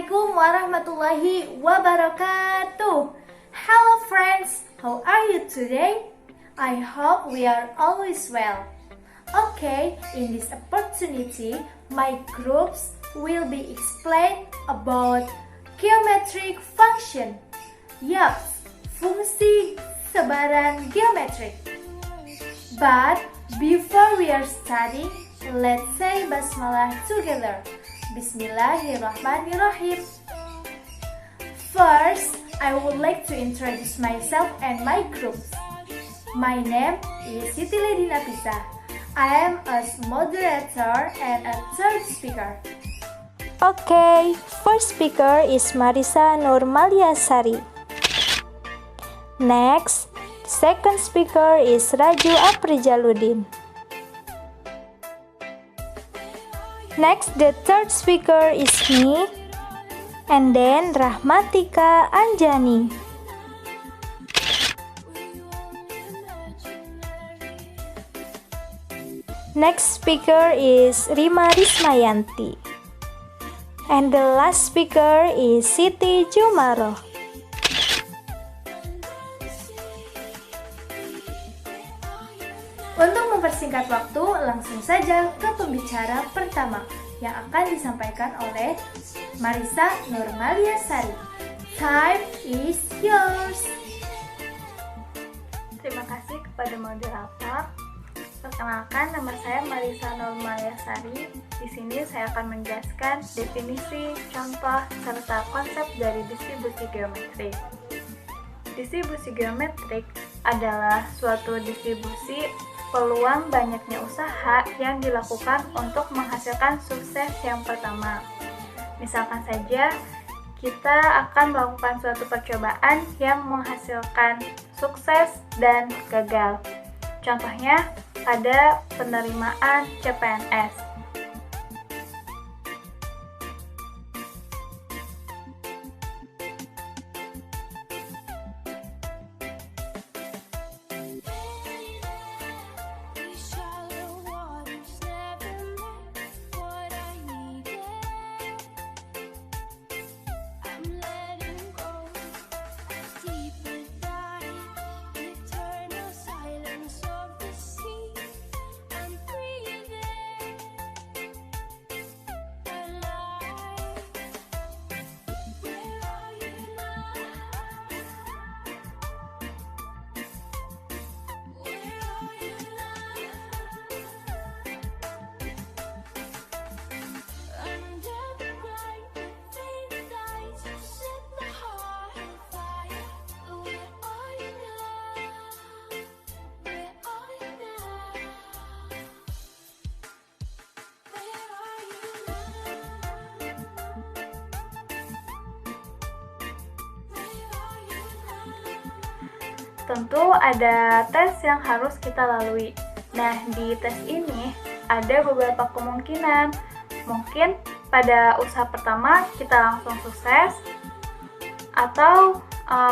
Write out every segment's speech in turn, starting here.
Assalamualaikum warahmatullahi wabarakatuh. Hello friends, how are you today? I hope we are always well. Okay, in this opportunity, my groups will be explained about geometric function. Yup, fungsi sebaran geometrik. But before we are studying, let's say basmalah together. Bismillahirrahmanirrahim. First, I would like to introduce myself and my groups. My name is Siti Ledina Pisa. I am a moderator and a third speaker. Okay, first speaker is Marisa Nurmaliasari. Next, second speaker is Raju Aprijaludin. Next, the third speaker is me, and then Rahmatika Anjani. Next speaker is Rima Rismayanti. And the last speaker is Siti Jumaro. Untuk mempersingkat waktu, langsung saja ke pembicara pertama yang akan disampaikan oleh Marisa Nurmaliasari. Time is yours. Terima kasih kepada moderator. Perkenalkan, nama saya Marisa Nurmaliasari. Di sini saya akan menjelaskan definisi, contoh, serta konsep dari distribusi geometrik. Distribusi geometrik adalah suatu distribusi peluang banyaknya usaha yang dilakukan untuk menghasilkan sukses yang pertama. Misalkan saja, kita akan melakukan suatu percobaan yang menghasilkan sukses dan gagal. Contohnya, pada penerimaan CPNS. Tentu ada tes yang harus kita lalui. Nah, di tes ini ada beberapa kemungkinan. Mungkin pada usaha pertama kita langsung sukses, atau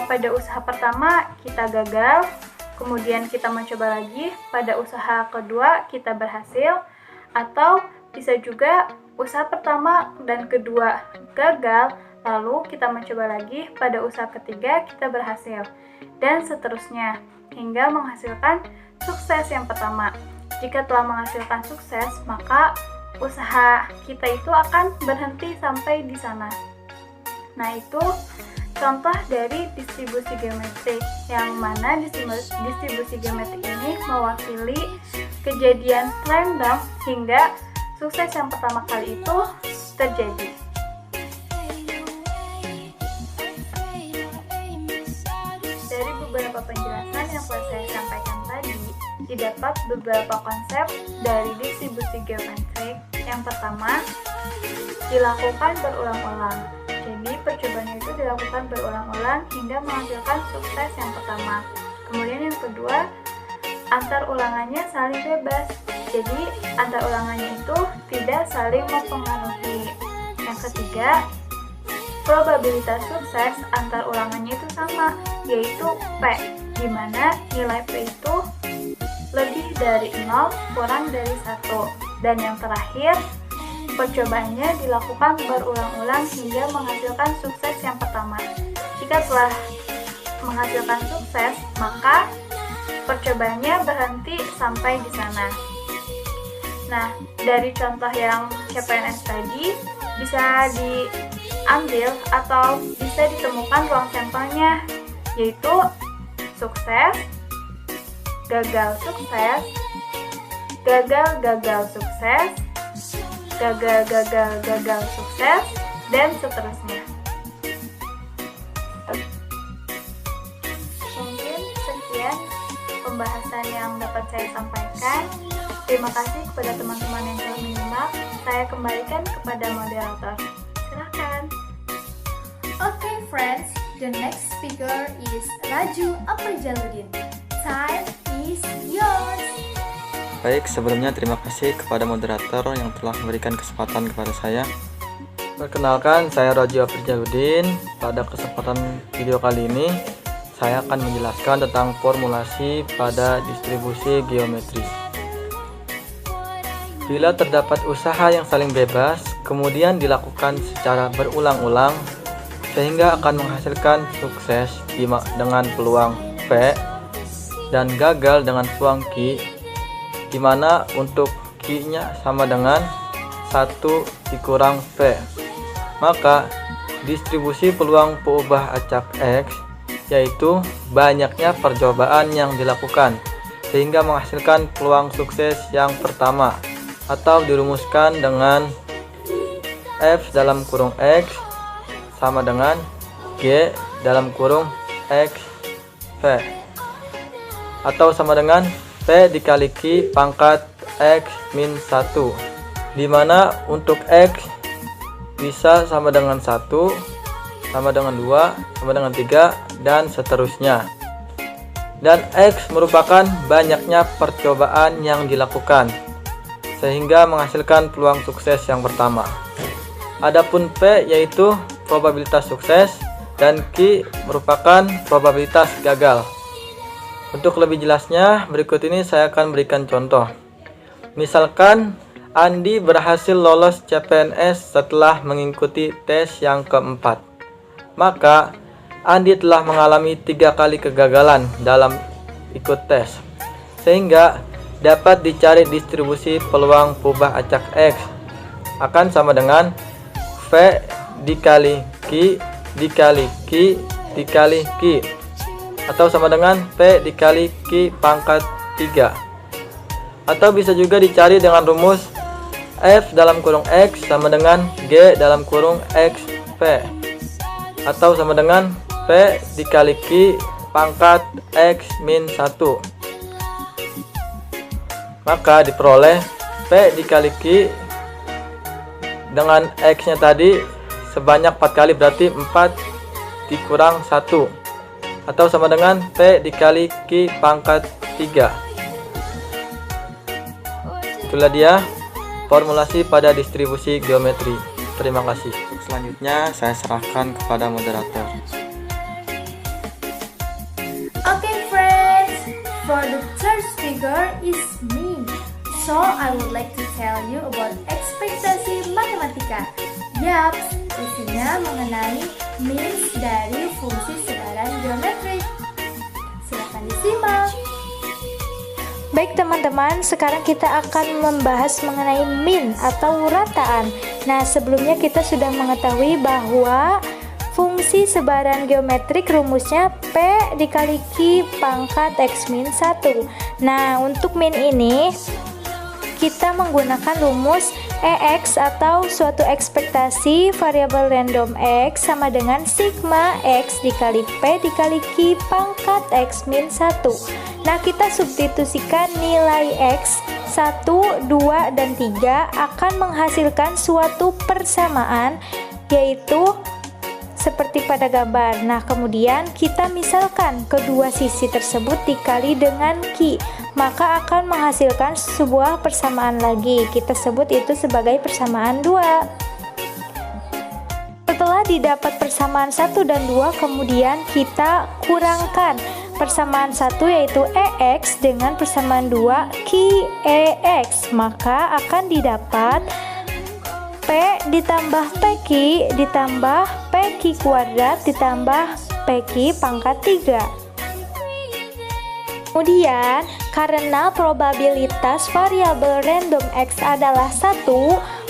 pada usaha pertama kita gagal, kemudian kita mencoba lagi, pada usaha kedua kita berhasil, atau bisa juga usaha pertama dan kedua gagal, lalu kita mencoba lagi, pada usaha ketiga kita berhasil, dan seterusnya, hingga menghasilkan sukses yang pertama. Jika telah menghasilkan sukses, maka usaha kita itu akan berhenti sampai di sana. Nah, itu contoh dari distribusi geometrik, yang mana distribusi geometrik ini mewakili kejadian random hingga sukses yang pertama kali itu terjadi. Dari beberapa penjelasan yang telah saya sampaikan tadi, didapat beberapa konsep dari distribusi geometrik. Yang pertama, dilakukan berulang-ulang. Jadi, percobaan itu dilakukan berulang-ulang hingga menghasilkan sukses yang pertama. Kemudian yang kedua, antar ulangannya saling bebas. Jadi, antar ulangannya itu tidak saling mempengaruhi. Yang ketiga, probabilitas sukses antar ulangannya itu sama, yaitu P, di mana nilai P itu lebih dari 0 kurang dari 1. Dan yang terakhir, percobaannya dilakukan berulang-ulang hingga menghasilkan sukses yang pertama. Jika telah menghasilkan sukses, maka percobaannya berhenti sampai di sana. Nah, dari contoh yang CPNS tadi, bisa diambil atau bisa ditemukan ruang sampelnya, yaitu sukses, gagal sukses, gagal sukses, gagal sukses, dan seterusnya. Mungkin sekian pembahasan yang dapat saya sampaikan. Terima kasih kepada teman-teman yang telah menyimak. Saya kembalikan kepada moderator. Silakan. Okay friends, the next speaker is Raju Aprijaloudin. Time is yours. Baik, sebelumnya terima kasih kepada moderator yang telah memberikan kesempatan kepada saya. Perkenalkan, saya Raju Aprijaloudin. Pada kesempatan video kali ini, saya akan menjelaskan tentang formulasi pada distribusi geometris. Bila terdapat usaha yang saling bebas, kemudian dilakukan secara berulang-ulang, sehingga akan menghasilkan sukses dengan peluang P dan gagal dengan peluang Q, di mana untuk Q-nya sama dengan 1 dikurang P. Maka distribusi peluang peubah acak X yaitu banyaknya percobaan yang dilakukan sehingga menghasilkan peluang sukses yang pertama, atau dirumuskan dengan F dalam kurung X sama dengan G dalam kurung X V, atau sama dengan P dikali Q pangkat X min 1, di mana untuk X bisa sama dengan 1, sama dengan 2, sama dengan 3, dan seterusnya. Dan X merupakan banyaknya percobaan yang dilakukan sehingga menghasilkan peluang sukses yang pertama. Adapun P yaitu probabilitas sukses dan Q merupakan probabilitas gagal. Untuk lebih jelasnya, berikut ini saya akan berikan contoh. Misalkan Andi berhasil lolos CPNS setelah mengikuti tes yang keempat. Maka Andi telah mengalami 3 kali kegagalan dalam ikut tes, sehingga dapat dicari distribusi peluang peubah acak X akan sama dengan V dikali Q dikali Q dikali Q, atau sama dengan P dikali Q pangkat 3. Atau bisa juga dicari dengan rumus F dalam kurung X sama dengan G dalam kurung X P, atau sama dengan P dikali Q pangkat X min 1. Maka diperoleh P dikali Q dengan X nya tadi sebanyak 4 kali, berarti 4 dikurang 1, atau sama dengan P dikali Q pangkat 3. Itulah dia formulasi pada distribusi geometri. Terima kasih. Selanjutnya saya serahkan kepada moderator. Okay friends, for the third speaker is me. So I would like to tell you about ekspektasi matematika. Yaps, isinya mengenai means dari fungsi sebaran geometrik. Silakan disimak. Baik teman-teman, sekarang kita akan membahas mengenai mean atau rataan. Nah, sebelumnya kita sudah mengetahui bahwa fungsi sebaran geometrik rumusnya P dikali Q pangkat X min 1. Nah, untuk mean ini kita menggunakan rumus EX atau suatu ekspektasi variabel random X sama dengan sigma X dikali P dikali Q pangkat X min 1. Nah, kita substitusikan nilai X 1, 2, dan 3 akan menghasilkan suatu persamaan, yaitu seperti pada gambar. Nah, kemudian kita misalkan kedua sisi tersebut dikali dengan Q, maka akan menghasilkan sebuah persamaan lagi. Kita sebut itu sebagai persamaan 2. Setelah didapat persamaan 1 dan 2, kemudian kita kurangkan persamaan 1 yaitu EX dengan persamaan 2 QEX, maka akan didapat ditambah PQ ditambah PQ kuadrat ditambah PQ pangkat 3. Kemudian, karena probabilitas variabel random X adalah 1,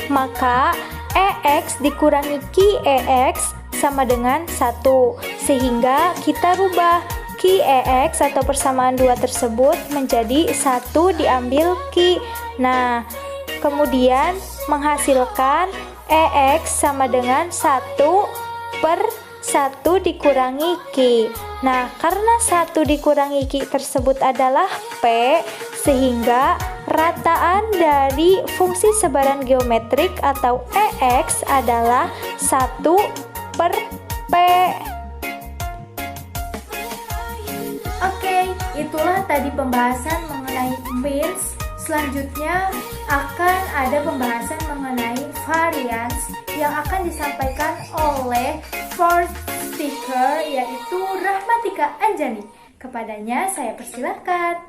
maka EX dikurangi QEX sama dengan 1. Sehingga kita rubah QEX atau persamaan 2 tersebut menjadi 1 diambil Q. Nah, kemudian menghasilkan EX sama dengan 1 per 1 dikurangi Q. Nah, karena 1 dikurangi Q tersebut adalah P, sehingga rataan dari fungsi sebaran geometrik atau EX adalah 1 per P. Oke, itulah tadi pembahasan mengenai means. Selanjutnya akan ada pembahasan mengenai variance yang akan disampaikan oleh fourth speaker, yaitu Rahmatika Anjani. Kepadanya saya persilahkan.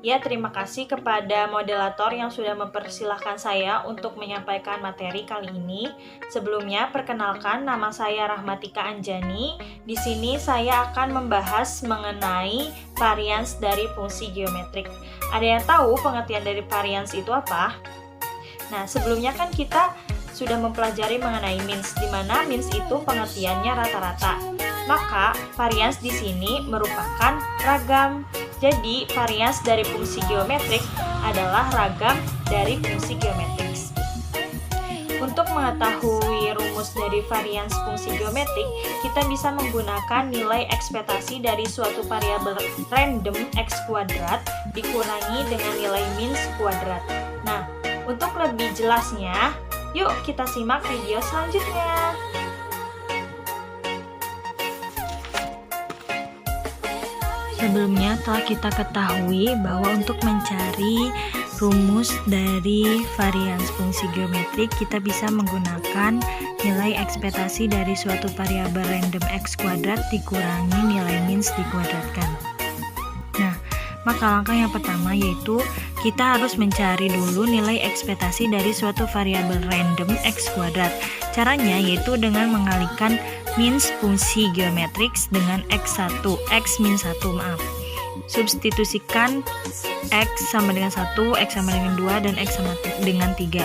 Ya, terima kasih kepada moderator yang sudah mempersilahkan saya untuk menyampaikan materi kali ini. Sebelumnya, perkenalkan, nama saya Rahmatika Anjani. Di sini saya akan membahas mengenai varians dari fungsi geometrik. Ada yang tahu pengertian dari varians itu apa? Nah, sebelumnya kan kita sudah mempelajari mengenai means, di mana means itu pengertiannya rata-rata. Maka, varians di sini merupakan ragam. Jadi, varians dari fungsi geometrik adalah ragam dari fungsi geometrik. Untuk mengetahui rumus dari varians fungsi geometrik, kita bisa menggunakan nilai ekspektasi dari suatu variabel random x kuadrat dikurangi dengan nilai means kuadrat. Nah, untuk lebih jelasnya, yuk kita simak video selanjutnya. Sebelumnya telah kita ketahui bahwa untuk mencari rumus dari varians fungsi geometrik, kita bisa menggunakan nilai ekspektasi dari suatu variabel random x kuadrat dikurangi nilai means dikuadratkan. Nah, maka langkah yang pertama yaitu kita harus mencari dulu nilai ekspektasi dari suatu variabel random x kuadrat. Caranya yaitu dengan mengalihkan means fungsi geometrik dengan x1, x min 1, maaf. Substitusikan x sama dengan 1, x sama dengan 2, dan x sama dengan 3.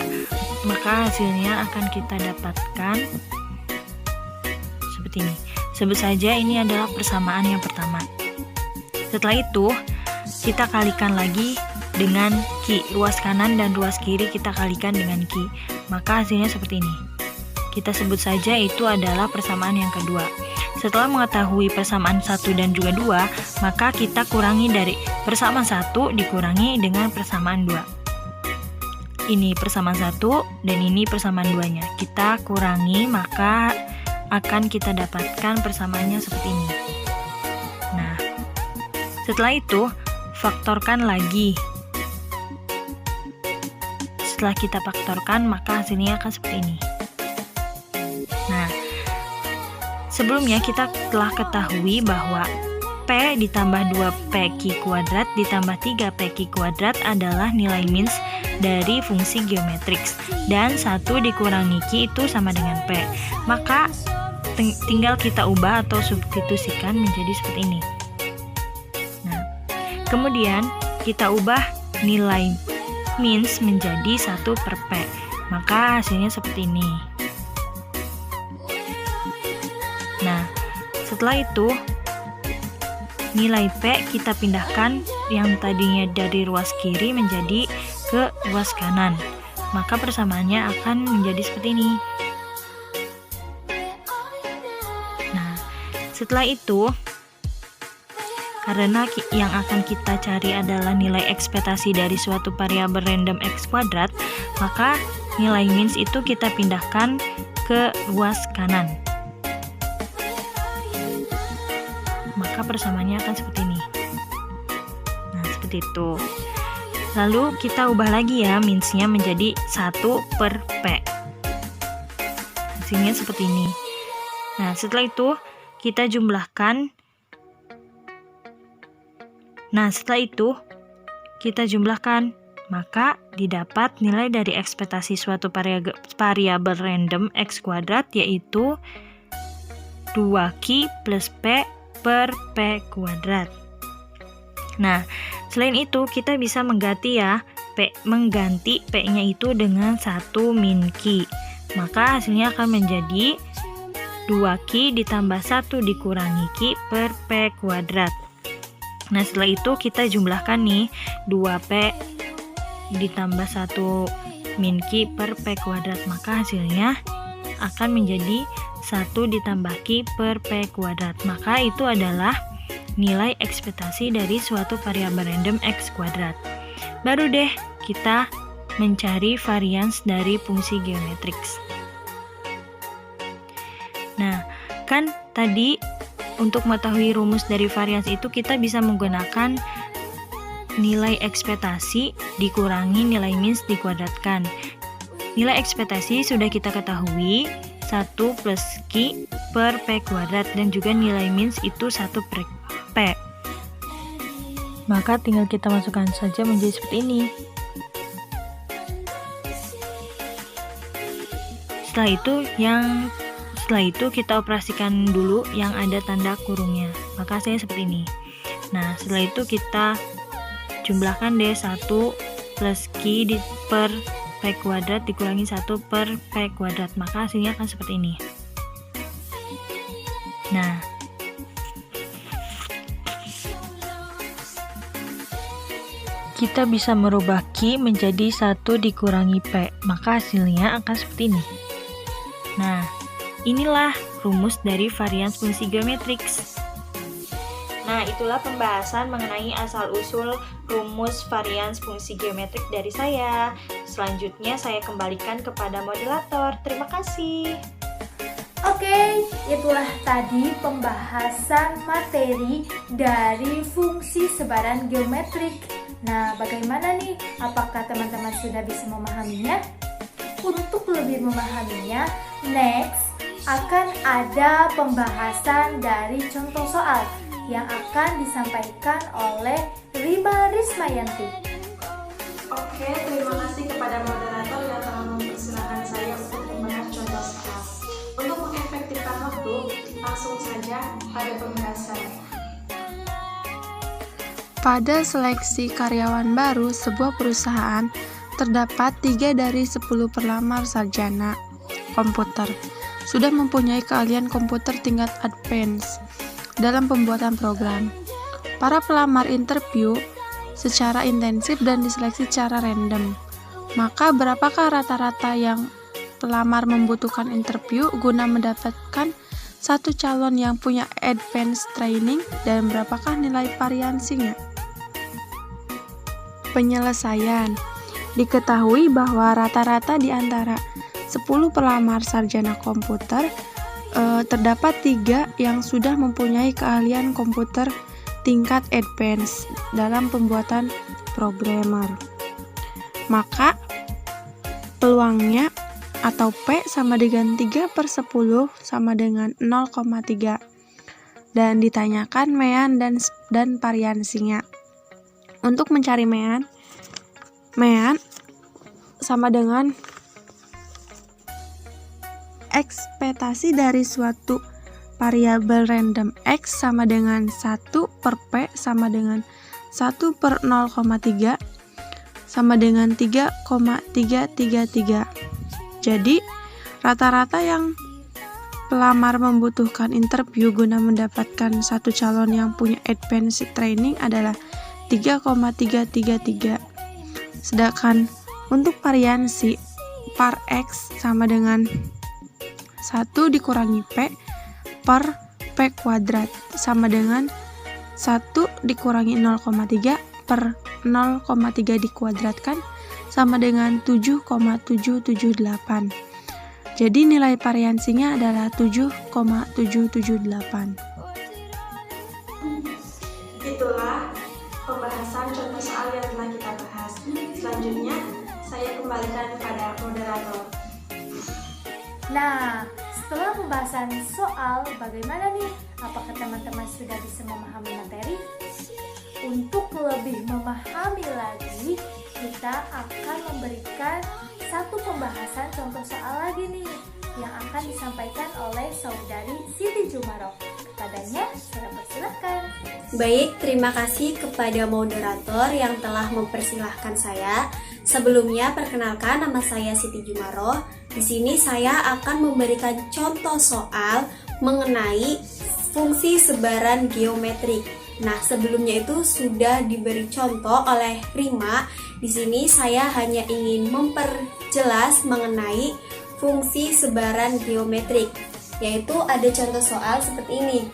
Maka hasilnya akan kita dapatkan seperti ini. Sebut saja ini adalah persamaan yang pertama. Setelah itu, kita kalikan lagi dengan Q. Ruas kanan dan ruas kiri kita kalikan dengan Q. Maka hasilnya seperti ini. Kita sebut saja itu adalah persamaan yang kedua. Setelah mengetahui persamaan 1 dan juga 2, maka kita kurangi dari persamaan 1 dikurangi dengan persamaan 2. Ini persamaan 1 dan ini persamaan 2-nya. Kita kurangi, maka akan kita dapatkan persamaannya seperti ini. Nah, setelah itu faktorkan lagi. Setelah kita faktorkan, maka hasilnya akan seperti ini. Nah, sebelumnya kita telah ketahui bahwa P ditambah 2PQ kuadrat ditambah 3PQ kuadrat adalah nilai means dari fungsi geometrik. Dan 1 dikurangi Q itu sama dengan P. Maka tinggal kita ubah atau substitusikan menjadi seperti ini. Nah, kemudian kita ubah nilai means menjadi 1 per P. Maka hasilnya seperti ini. Nah, setelah itu nilai P kita pindahkan yang tadinya dari ruas kiri menjadi ke ruas kanan. Maka persamaannya akan menjadi seperti ini. Nah, setelah itu karena yang akan kita cari adalah nilai ekspektasi dari suatu variabel random x kuadrat, maka nilai means itu kita pindahkan ke ruas kanan. Maka persamaannya akan seperti ini. Nah, seperti itu. Lalu kita ubah lagi ya means-nya menjadi 1 per P. Hasilnya seperti ini. Nah, setelah itu kita jumlahkan. Nah, setelah itu kita jumlahkan. maka didapat nilai dari ekspektasi suatu variabel random X kuadrat yaitu 2Q plus P per P kuadrat. Nah, selain itu kita bisa mengganti P-nya itu dengan 1 min Q. Maka hasilnya akan menjadi 2Q ditambah 1 dikurangi Q per P kuadrat. Nah, setelah itu kita jumlahkan nih 2P ditambah 1 min Q per P kuadrat, maka hasilnya akan menjadi 1 ditambah Q per P kuadrat. Maka itu adalah nilai ekspektasi dari suatu variabel random X kuadrat. Baru deh kita mencari varians dari fungsi geometriks. Nah, kan tadi untuk mengetahui rumus dari varians itu kita bisa menggunakan nilai ekspektasi dikurangi nilai means dikuadratkan. Nilai ekspektasi sudah kita ketahui 1 plus Q per P kuadrat dan juga nilai means itu 1 per P. Maka tinggal kita masukkan saja menjadi seperti ini. Setelah itu kita operasikan dulu yang ada tanda kurungnya. Maka saya seperti ini. Nah, setelah itu kita jumlahkan deh 1 plus Q per P kuadrat dikurangi 1 per P kuadrat. Maka hasilnya akan seperti ini. Nah, kita bisa merubah Q menjadi 1 dikurangi P. Maka hasilnya akan seperti ini. Nah, inilah rumus dari varians fungsi geometriks. Nah, itulah pembahasan mengenai asal-usul rumus varians fungsi geometrik dari saya. Selanjutnya saya kembalikan kepada moderator. Terima kasih. Oke, itulah tadi pembahasan materi dari fungsi sebaran geometrik. Nah, bagaimana nih? Apakah teman-teman sudah bisa memahaminya? Untuk lebih memahaminya, next akan ada pembahasan dari contoh soal yang akan disampaikan oleh Rima Rismayanti. Oke, terima kasih kepada moderator yang telah mempersilahkan saya untuk membahas contoh soal. Untuk mengefektifkan waktu, langsung saja pada pembahasan. Pada seleksi karyawan baru sebuah perusahaan, terdapat 3 dari 10 pelamar sarjana komputer sudah mempunyai keahlian komputer tingkat advance dalam pembuatan program. Para pelamar interview secara intensif dan diseleksi secara random. Maka berapakah rata-rata yang pelamar membutuhkan interview guna mendapatkan satu calon yang punya advance training dan berapakah nilai variansinya? Penyelesaian. Diketahui bahwa rata-rata di antara 10 pelamar sarjana komputer terdapat 3 yang sudah mempunyai keahlian komputer tingkat advance dalam pembuatan programmer. Maka peluangnya atau P sama dengan 3/10 sama dengan 0,3 dan ditanyakan mean dan variansinya. Untuk mencari mean sama dengan ekspektasi dari suatu variabel random X sama dengan 1 per P sama dengan 1 per 0,3 sama dengan 3,333. Jadi, rata-rata yang pelamar membutuhkan interview guna mendapatkan satu calon yang punya advanced training adalah 3,333. Sedangkan untuk variansi par X sama dengan 1 dikurangi P per P kuadrat sama dengan 1 dikurangi 0,3 per 0,3 dikuadratkan sama dengan 7,778. Jadi nilai variansinya adalah 7,778. Itulah pembahasan contoh soal yang telah kita bahas. Selanjutnya, saya kembalikan kepada moderator. Nah, setelah pembahasan soal, bagaimana nih? Apakah teman-teman sudah bisa memahami materi? Untuk lebih memahami lagi, kita akan memberikan satu pembahasan contoh soal lagi nih yang akan disampaikan oleh saudari Siti Jumaroh. Kepadanya, saya persilahkan. Baik, terima kasih kepada moderator yang telah mempersilahkan saya. Sebelumnya, perkenalkan nama saya Siti Jumaroh. Di sini saya akan memberikan contoh soal mengenai fungsi sebaran geometrik. Nah, sebelumnya itu sudah diberi contoh oleh Rima. Di sini saya hanya ingin memperjelas mengenai fungsi sebaran geometrik, yaitu ada contoh soal seperti ini.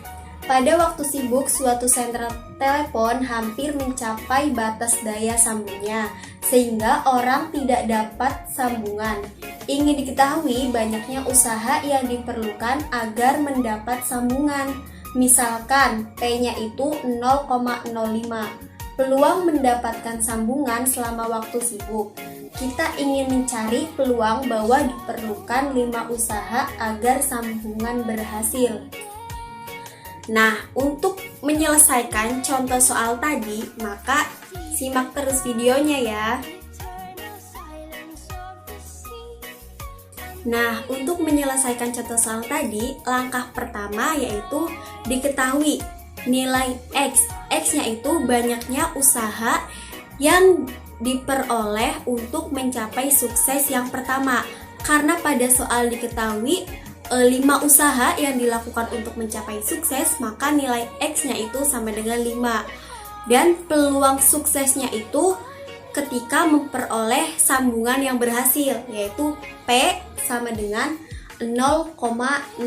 Pada waktu sibuk, suatu sentral telepon hampir mencapai batas daya sambungnya, sehingga orang tidak dapat sambungan. Ingin diketahui banyaknya usaha yang diperlukan agar mendapat sambungan. Misalkan P-nya itu 0,05. Peluang mendapatkan sambungan selama waktu sibuk. Kita ingin mencari peluang bahwa diperlukan 5 usaha agar sambungan berhasil. Nah, untuk menyelesaikan contoh soal tadi, maka simak terus videonya ya. Nah, untuk menyelesaikan contoh soal tadi, langkah pertama yaitu diketahui nilai X. X-nya itu banyaknya usaha yang diperoleh untuk mencapai sukses yang pertama. Karena pada soal diketahui 5 usaha yang dilakukan untuk mencapai sukses, maka nilai X-nya itu sama dengan 5. Dan peluang suksesnya itu ketika memperoleh sambungan yang berhasil, yaitu P sama dengan 0,05.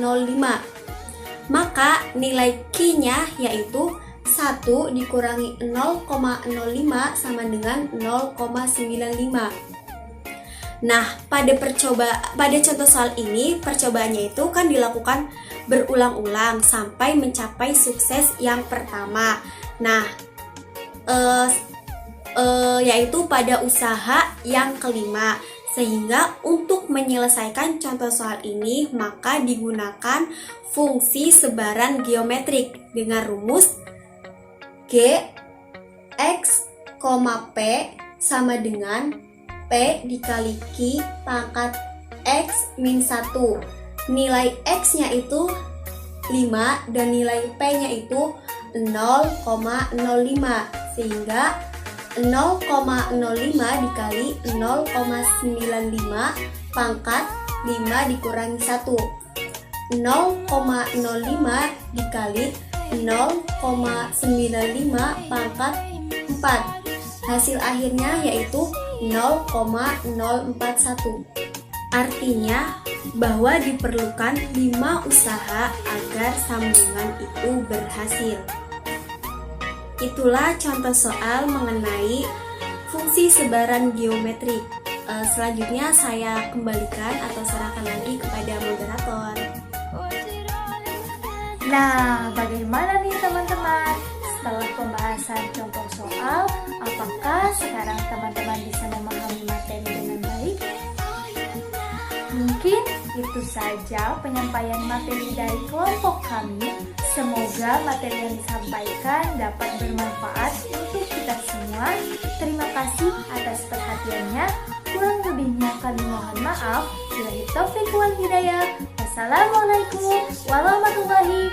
Maka nilai Q-nya yaitu 1 dikurangi 0,05 sama dengan 0,95. Nah, pada contoh soal ini, percobaannya itu kan dilakukan berulang-ulang sampai mencapai sukses yang pertama. Nah, yaitu pada usaha yang kelima. Sehingga untuk menyelesaikan contoh soal ini, maka digunakan fungsi sebaran geometrik dengan rumus G X, P sama dengan P dikali Q pangkat X min 1. Nilai X-nya itu 5 dan nilai P-nya itu 0,05. Sehingga 0,05 dikali 0,95 pangkat 5 dikurangi 1. 0,05 dikali 0,95 pangkat 4. Hasil akhirnya yaitu 0,041. Artinya bahwa diperlukan 5 usaha agar sambungan itu berhasil. Itulah contoh soal mengenai fungsi sebaran geometrik. Selanjutnya saya kembalikan atau serahkan lagi kepada moderator. Nah, bagaimana nih teman-teman? Setelah pembahasan contoh soal, apakah sekarang teman-teman bisa memahami materi dengan baik? Mungkin itu saja penyampaian materi dari kelompok kami. Semoga materi yang disampaikan dapat bermanfaat untuk kita semua. Terima kasih atas perhatiannya. Kurang lebihnya kami mohon maaf. Wabillahi taufiq wal hidayah. Wassalamualaikum warahmatullahi